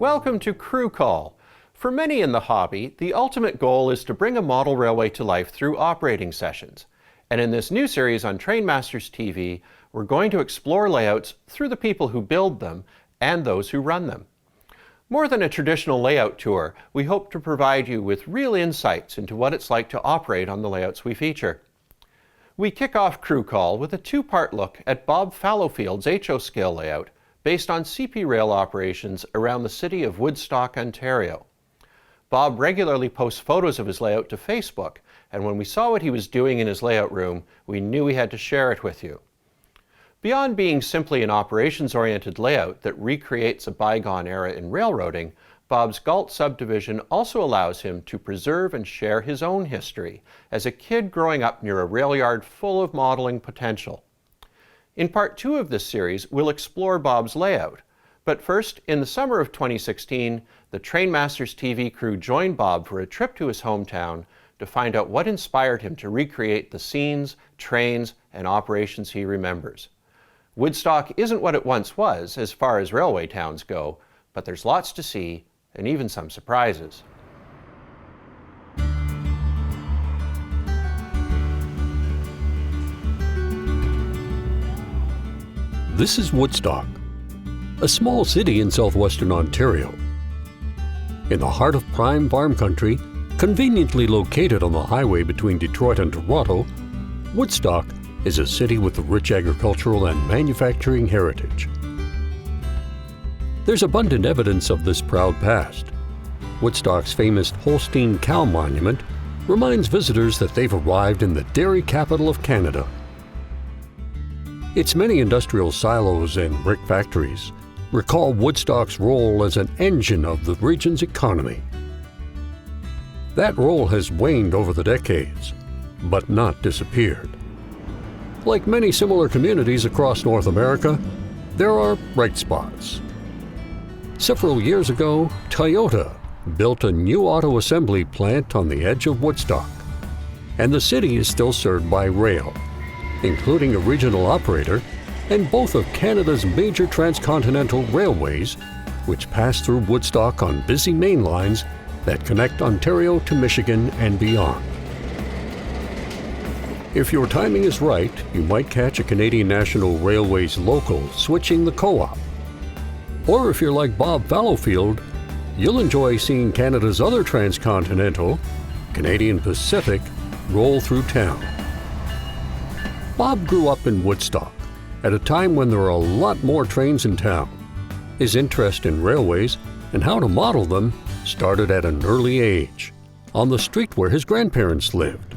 Welcome to Crew Call. For many in the hobby, the ultimate goal is to bring a model railway to life through operating sessions. And in this new series on TrainMasters TV, we're going to explore layouts through the people who build them and those who run them. More than a traditional layout tour, we hope to provide you with real insights into what it's like to operate on the layouts we feature. We kick off Crew Call with a two-part look at Bob Fallowfield's HO scale layout based on CP rail operations around the city of Woodstock, Ontario. Bob regularly posts photos of his layout to Facebook, and when we saw what he was doing in his layout room, we knew we had to share it with you. Beyond being simply an operations-oriented layout that recreates a bygone era in railroading, Bob's Galt subdivision also allows him to preserve and share his own history as a kid growing up near a rail yard full of modeling potential. In part 2 of this series, we'll explore Bob's layout. But first, in the summer of 2016, the TrainMasters TV crew joined Bob for a trip to his hometown to find out what inspired him to recreate the scenes, trains, and operations he remembers. Woodstock isn't what it once was as far as railway towns go, but there's lots to see and even some surprises. This is Woodstock, a small city in southwestern Ontario. In the heart of prime farm country, conveniently located on the highway between Detroit and Toronto, Woodstock is a city with a rich agricultural and manufacturing heritage. There's abundant evidence of this proud past. Woodstock's famous Holstein cow monument reminds visitors that they've arrived in the dairy capital of Canada. Its many industrial silos and brick factories recall Woodstock's role as an engine of the region's economy. That role has waned over the decades, but not disappeared. Like many similar communities across North America, there are bright spots. Several years ago, Toyota built a new auto assembly plant on the edge of Woodstock, and the city is still served by rail, including a regional operator and both of Canada's major transcontinental railways, which pass through Woodstock on busy main lines that connect Ontario to Michigan and beyond. If your timing is right, you might catch a Canadian National Railways local switching the co-op. Or if you're like Bob Fallowfield, you'll enjoy seeing Canada's other transcontinental, Canadian Pacific, roll through town. Bob grew up in Woodstock at a time when there were a lot more trains in town. His interest in railways and how to model them started at an early age, on the street where his grandparents lived.